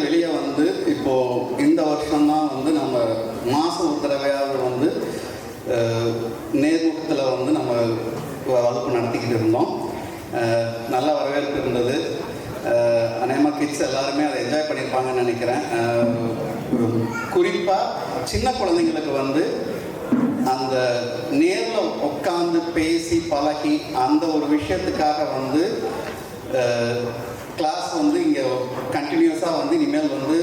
வெளியே வந்து இப்போது இந்த வருஷம்தான் வந்து நம்ம மாதம் ஒரு தடவையாவது வந்து நேர்முகத்தில் வந்து நம்ம வகுப்பு நடத்திக்கிட்டு இருந்தோம். நல்ல வரவேற்பு இருந்தது. அநேகமாக கிட்ஸ் எல்லாருமே அதை என்ஜாய் பண்ணியிருப்பாங்கன்னு நினைக்கிறேன். குறிப்பாக சின்ன குழந்தைங்களுக்கு வந்து அந்த நேரில் உட்காந்து பேசி பழகி அந்த ஒரு விஷயத்துக்காக வந்து கிளாஸ் வந்து இங்கே கண்டினியூஸாக வந்து இனிமேல் வந்து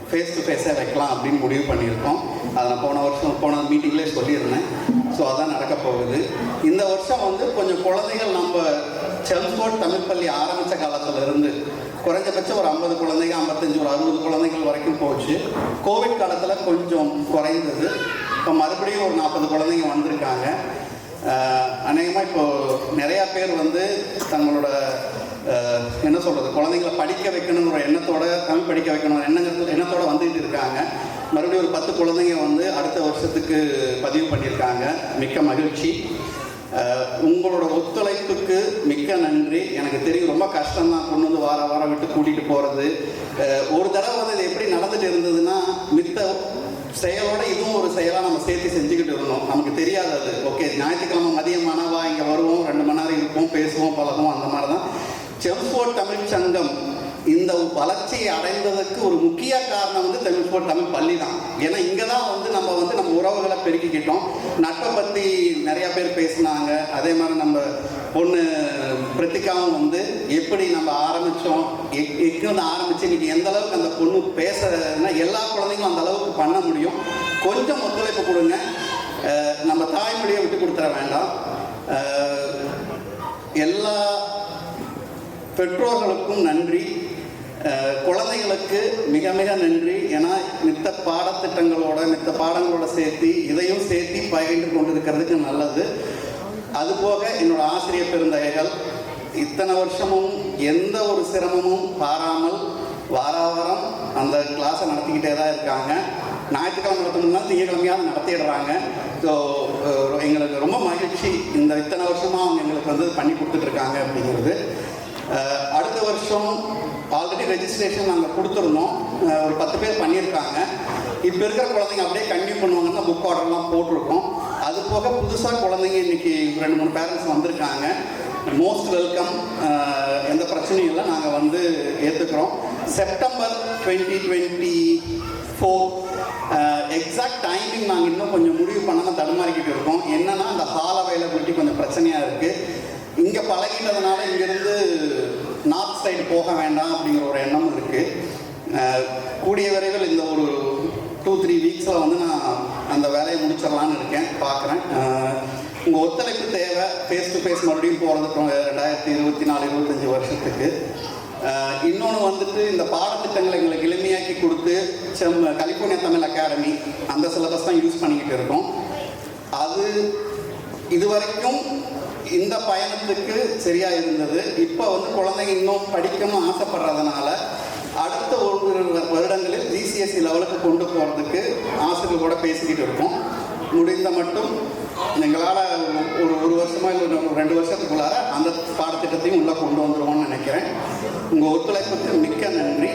ஃபேஸ் டு ஃபேஸாக வைக்கலாம் அப்படின்னு முடிவு பண்ணியிருக்கோம். அதை நான் போன மீட்டிங்லேயே சொல்லியிருந்தேன். ஸோ அதான் நடக்க போகுது. இந்த வருஷம் வந்து கொஞ்சம் குழந்தைகள் நம்ம செல்ஃபோர்ட் தமிழ் பள்ளி ஆரம்பித்த காலத்தில் இருந்து குறைஞ்சபட்சம் ஒரு 50 குழந்தைங்க 55 ஒரு 60 குழந்தைகள் வரைக்கும் போச்சு. கோவிட் காலத்தில் கொஞ்சம் குறைந்தது. இப்போ மறுபடியும் ஒரு 40 குழந்தைங்க வந்திருக்காங்க. அநேகமாக இப்போது நிறையா பேர் வந்து தங்களோட என்ன சொல்கிறது, குழந்தைங்களை படிக்க வைக்கணுங்கிற எண்ணத்தோட, தமிழ் படிக்க வைக்கணும் எண்ணத்தோடு வந்துகிட்டு இருக்காங்க. மறுபடியும் ஒரு 10 குழந்தைங்க வந்து அடுத்த வருஷத்துக்கு பதிவு பண்ணியிருக்காங்க. மிக்க மகிழ்ச்சி. உங்களோட ஒத்துழைப்புக்கு மிக்க நன்றி. எனக்கு தெரியும் ரொம்ப கஷ்டம்தான் கொண்டு வந்து வாரம் விட்டு கூட்டிகிட்டு போகிறது. ஒரு தடவை வந்து இது எப்படி நடந்துட்டு இருந்ததுன்னா மித்த செயலோட இதுவும் ஒரு செயலாக நம்ம சேர்த்து செஞ்சுக்கிட்டு இருந்தோம். நமக்கு தெரியாது அது. ஓகே, ஞாயிற்றுக்கிழமை மதியமானவா இங்கே வருவோம், 2 மணி நேரம் இருப்போம், பேசுவோம், பழகுவோம், அந்த மாதிரி தான். செல்ஃபோர்ட் தமிழ் சங்கம் இந்த வளர்ச்சியை அடைந்ததற்கு ஒரு முக்கிய காரணம் வந்து செல்ஃபோர்ட் தமிழ் பள்ளி தான். ஏன்னா இங்கே தான் வந்து நம்ம உறவுகளை பெருக்கிக்கிட்டோம். நட்பை பற்றி நிறையா பேர் பேசினாங்க. அதே மாதிரி நம்ம பொண்ணு பிரத்திகாவும் வந்து எப்படி நம்ம ஆரம்பித்தோம், எங்கிருந்து ஆரம்பித்து இன்றைக்கி எந்த அளவுக்கு அந்த பொண்ணு பேசுறதுன்னா எல்லா குழந்தைங்களும் அந்த அளவுக்கு பண்ண முடியும். கொஞ்சம் ஒத்துழைப்பு கொடுங்க. நம்ம தாய்மொழியை விட்டு கொடுத்துட வேண்டாம். எல்லா பெற்றோர்களுக்கும் நன்றி. குழந்தைகளுக்கு மிக மிக நன்றி. ஏன்னா மித்த பாடத்திட்டங்களோட மித்த பாடங்களோட சேர்த்து இதையும் சேர்த்து பயின்று கொண்டிருக்கிறதுக்கு நல்லது. அதுபோக என்னோட ஆசிரியர் பெருந்தகைகள் இத்தனை வருஷமும் எந்த ஒரு சிரமமும் பாராமல் வாரம் அந்த கிளாஸை நடத்திக்கிட்டே தான் இருக்காங்க. ஞாயிற்றுக்கிழமை நடத்தணும்னா திங்கக்கிழமையாவது நடத்திடுறாங்க. ஸோ எங்களுக்கு ரொம்ப மகிழ்ச்சி. இத்தனை வருஷமாக அவங்க எங்களுக்கு வந்து பண்ணி கொடுத்துட்ருக்காங்க அப்படிங்கிறது. அடுத்த வருஷம் ஆல்ரெடி ரெஜிஸ்ட்ரேஷன் நாங்கள் கொடுத்துருந்தோம். ஒரு 10 பேர் பண்ணியிருக்காங்க. இப்போ இருக்கிற குழந்தைங்க அப்படியே கன்டினியூ பண்ணுவாங்கன்னா புக் ஆர்டர்லாம் போட்டிருக்கோம். அது போக புதுசாக குழந்தைங்க இன்றைக்கி 2-3 பேரண்ட்ஸ் வந்திருக்காங்க. Most welcome. எந்த பிரச்சனையும் இல்லை. நாங்கள் வந்து ஏற்றுக்கிறோம். செப்டம்பர் 2024 எக்ஸாக்ட் டைமிங் நாங்கள் இன்னும் கொஞ்சம் முடிவு பண்ணாமல் தடுமாறிக்கிட்டு இருக்கோம். என்னென்னா அந்த ஹால் அவைலபிலிட்டி கொஞ்சம் பிரச்சனையாக இருக்குது. இங்கே பழகிட்டதுனால இங்கேருந்து நார்த் சைடு போக வேண்டாம் அப்படிங்கிற ஒரு எண்ணம் இருக்குது. கூடிய விரைவில் இந்த ஒரு 2-3 வீக்ஸில் வந்து நான் அந்த வேலையை முடிச்சிடலான்னு இருக்கேன், பார்க்குறேன். உங்கள் ஒத்துழைப்பு தேவை. ஃபேஸ் டு ஃபேஸ் மறுபடியும் போகிறதுக்கும் 2024-25 வருஷத்துக்கு. இன்னொன்று வந்துட்டு இந்த பாடத்திட்டங்களை எங்களுக்கு எளிமையாக்கி கொடுத்து கலிஃபோர்னியா தமிழ் அகாடமி அந்த சிலபஸ் தான் யூஸ் பண்ணிக்கிட்டு இருக்கோம். அது இதுவரைக்கும் இந்த பயணத்துக்கு சரியாக இருந்தது. இப்போ வந்து குழந்தைங்க இன்னும் படிக்கணும்னு ஆசைப்படுறதுனால அடுத்த ஒரு வருடங்களில் GCSE லெவலுக்கு கொண்டு போகிறதுக்கு ஆசிரியர்களோட பேசிக்கிட்டு இருக்கோம். முடிந்த மட்டும் எங்களால் ஒரு வருஷமாக இல்லை 2 வருஷத்துக்குள்ளார அந்த பாடத்திட்டத்தையும் உள்ளே கொண்டு வந்துடுவோம்னு நினைக்கிறேன். உங்கள் ஒத்துழைப்புக்கு மிக்க நன்றி.